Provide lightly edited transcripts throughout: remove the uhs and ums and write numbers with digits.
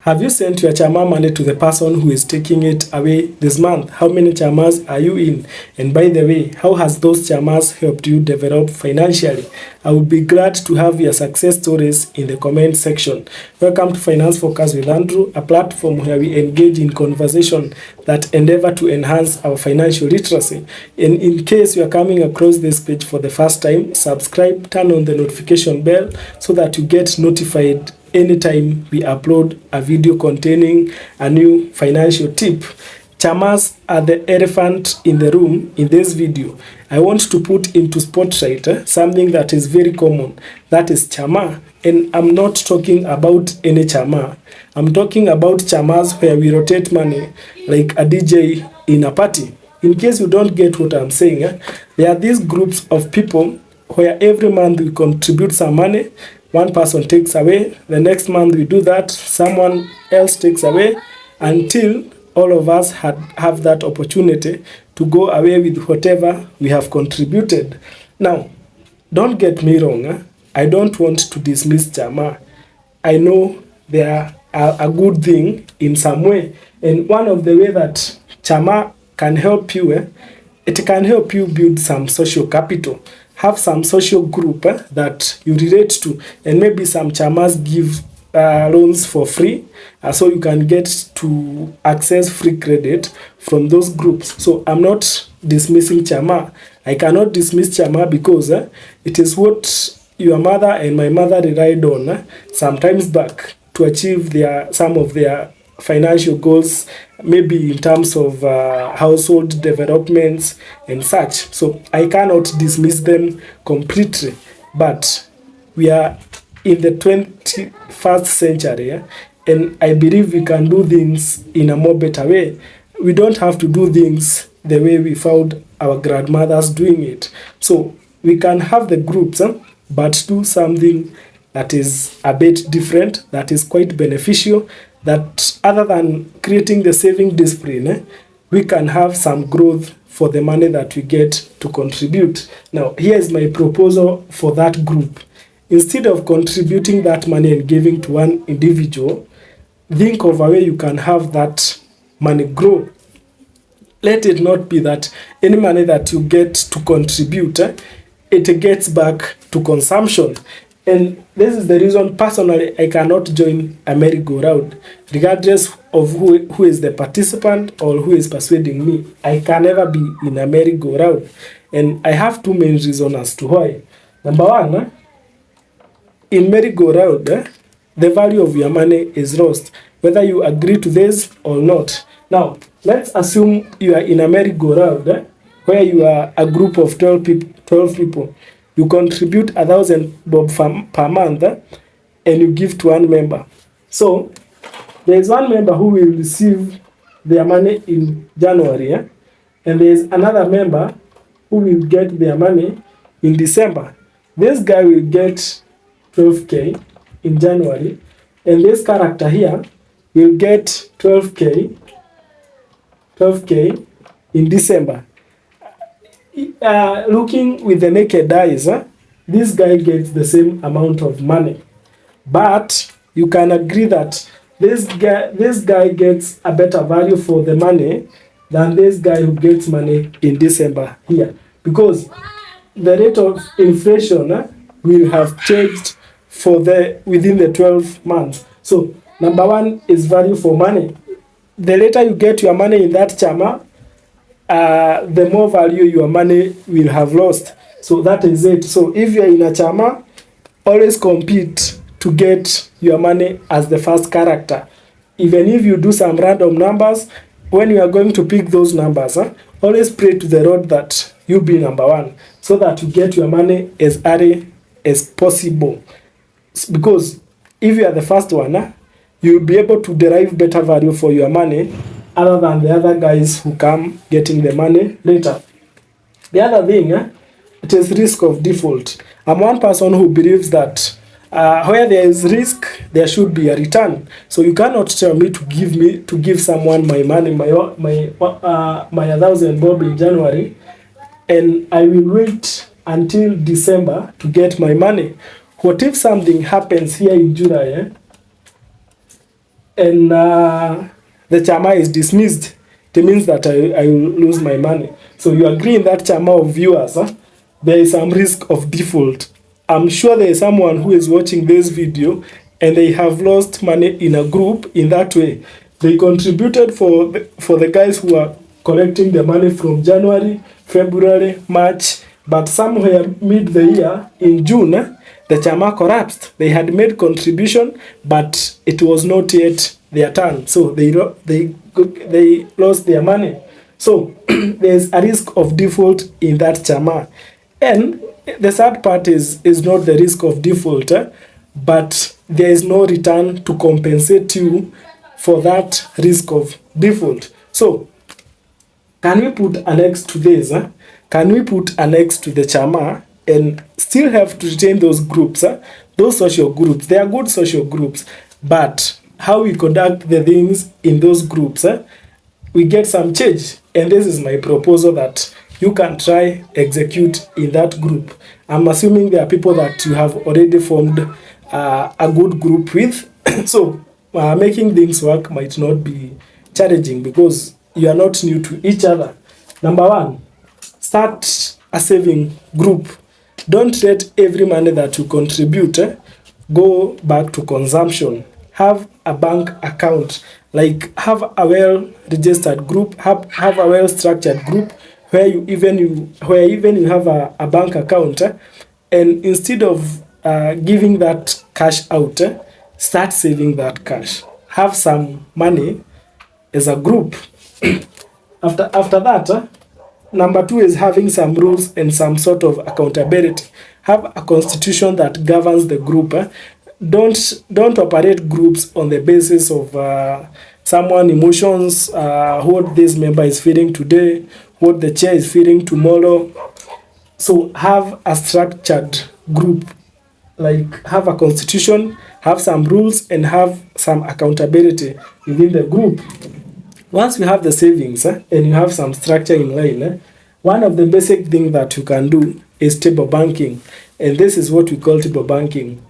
Have you sent your Chama money to the person who is taking it away this month? How many Chamas are you in? And by the way, how has those Chamas helped you develop financially? I would be glad to have your success stories in the comment section. Welcome to Finance Focus with Andrew, a platform where we engage in conversation that endeavor to enhance our financial literacy. And in case you are coming across this page for the first time, subscribe, turn on the notification bell so that you get notified anytime we upload a video containing a new financial tip. Chamas are the elephant in the room in this video. I want to put into spotlight something that is very common. That is Chama. And I'm not talking about any Chama. I'm talking about Chamas where we rotate money like a DJ in a party. In case you don't get what I'm saying, there are these groups of people where every month we contribute some money. One person takes away, the next month we do that, someone else takes away, until all of us have that opportunity to go away with whatever we have contributed. Now, don't get me wrong, I don't want to dismiss Chama. I know they are a good thing in some way, and one of the way that Chama can help you, it can help you build some social capital. Have some social group that you relate to, and maybe some Chamas give loans for free, so you can get to access free credit from those groups. So I'm not dismissing Chama. I cannot dismiss Chama because it is what your mother and my mother relied on sometimes back to achieve some of their financial goals, maybe in terms of household developments and such. So I cannot dismiss them completely, but we are in the 21st century, and I believe we can do things in a more better way. We don't have to do things the way we found our grandmothers doing it. So we can have the groups, but do something that is a bit different, that is quite beneficial, that other than creating the saving discipline, we can have some growth for the money that we get to contribute. Now, here is my proposal for that group. Instead of contributing that money and giving to one individual, think of a way you can have that money grow. Let it not be that any money that you get to contribute, it gets back to consumption. And this is the reason, personally, I cannot join a merry-go-round. Regardless of who is the participant or who is persuading me, I can never be in a merry-go-round. And I have two main reasons as to why. Number one, in merry-go-round, the value of your money is lost, whether you agree to this or not. Now, let's assume you are in a merry-go-round where you are a group of 12 people. You contribute 1,000 bob per month, and you give to one member. So there is one member who will receive their money in January, and there is another member who will get their money in December. This guy will get 12k in January, and this character here will get 12k in December. Looking with the naked eyes, this guy gets the same amount of money, but you can agree that this guy gets a better value for the money than this guy who gets money in December here, because the rate of inflation will have changed within the 12 months. So number one is value for money. The later you get your money in that Chama, the more value your money will have lost. So that is it. So if you are in a Chama, always compete to get your money as the first character. Even if you do some random numbers, when you are going to pick those numbers, always pray to the Lord that you be number one, so that you get your money as early as possible. Because if you are the first one, you will be able to derive better value for your money other than the other guys who come getting the money later. The other thing, it is risk of default. I'm one person who believes that where there is risk, there should be a return. So you cannot tell me to give someone my money, my 1,000 bob in January, and I will wait until December to get my money. What if something happens here in July? and the Chama is dismissed, it means that I will lose my money. So you agree in that, Chama of viewers, there is some risk of default. I'm sure there is someone who is watching this video and they have lost money in a group in that way. They contributed for the guys who are collecting the money from January, February, March, but somewhere mid the year in June, the Chama collapsed. They had made contribution, but it was not yet their turn, so they lost their money. So there's a risk of default in that Chama, and the sad part is not the risk of default, but there is no return to compensate you for that risk of default. So can we put an X to this? Can we put an X to the Chama and still have to retain those groups, those social groups? They are good social groups, but how we conduct the things in those groups, we get some change. And this is my proposal that you can try execute in that group. I'm assuming there are people that you have already formed a good group with. So making things work might not be challenging because you are not new to each other. Number one, start a saving group. Don't let every money that you contribute go back to consumption. Have a bank account, like have a well-registered group, have a well-structured group where you have a bank account, and instead of giving that cash out, start saving that cash. Have some money as a group. After that, number two is having some rules and some sort of accountability. Have a constitution that governs the group. Don't operate groups on the basis of someone emotions, what this member is feeling today, what the chair is feeling tomorrow. So have a structured group, like have a constitution, have some rules, and have some accountability within the group. Once you have the savings and you have some structure in line, one of the basic things that you can do is table banking, and this is what we call table banking.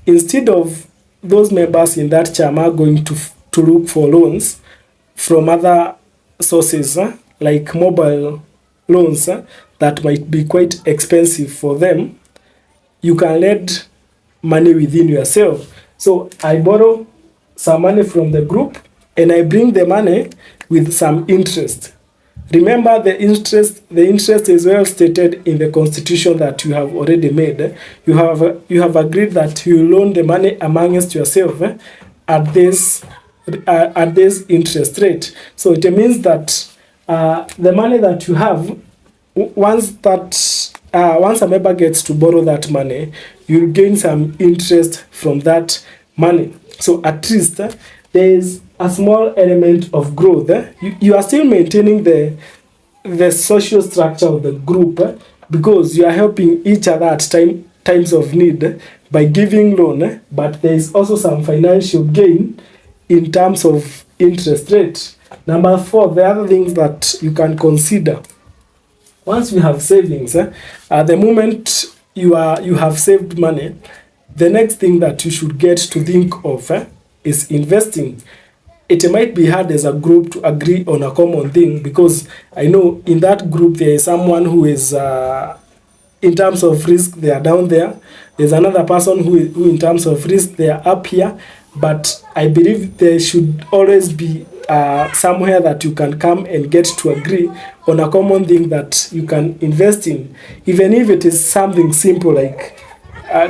Instead of those members in that Chama going to look for loans from other sources, like mobile loans that might be quite expensive for them, you can lend money within yourself. So I borrow some money from the group and I bring the money with some interest. Remember, the interest is well stated in the constitution that you have already made. You have agreed that you loan the money amongst yourself at this interest rate. So it means that the money that you have, once a member gets to borrow that money, you'll gain some interest from that money. So at least there is a small element of growth. You are still maintaining the social structure of the group because you are helping each other at times of need by giving loan, but there is also some financial gain in terms of interest rate. Number four, the other things that you can consider. Once you have savings, the moment you have saved money, the next thing that you should get to think of is investing. It might be hard as a group to agree on a common thing because I know in that group there is someone who is in terms of risk they are down there. There's another person who in terms of risk they are up here. But I believe there should always be somewhere that you can come and get to agree on a common thing that you can invest in, even if it is something simple like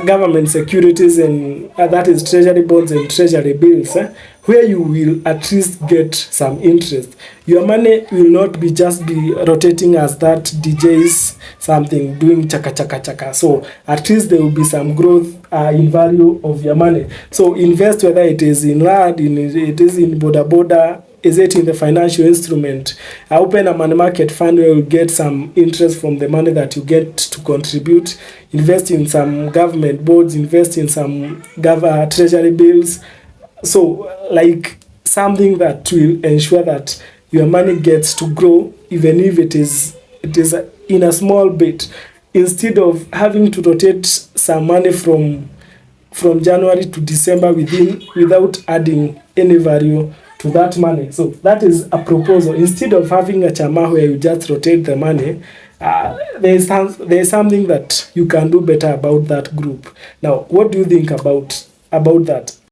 government securities, and that is treasury bonds and treasury bills, where you will at least get some interest. Your money will not be just be rotating as that DJs something doing chaka chaka chaka. So at least there will be some growth in value of your money. So invest, whether it is in land, it is in boda, is it in the financial instrument. Open a money market fund where you get some interest from the money that you get to contribute. Invest in some government boards, invest in some treasury bills. So like something that will ensure that your money gets to grow, even if it is in a small bit, instead of having to rotate some money from January to December without adding any value to that money. So that is a proposal. Instead of having a chama where you just rotate the money, there is something that you can do better about that group. Now, what do you think about that?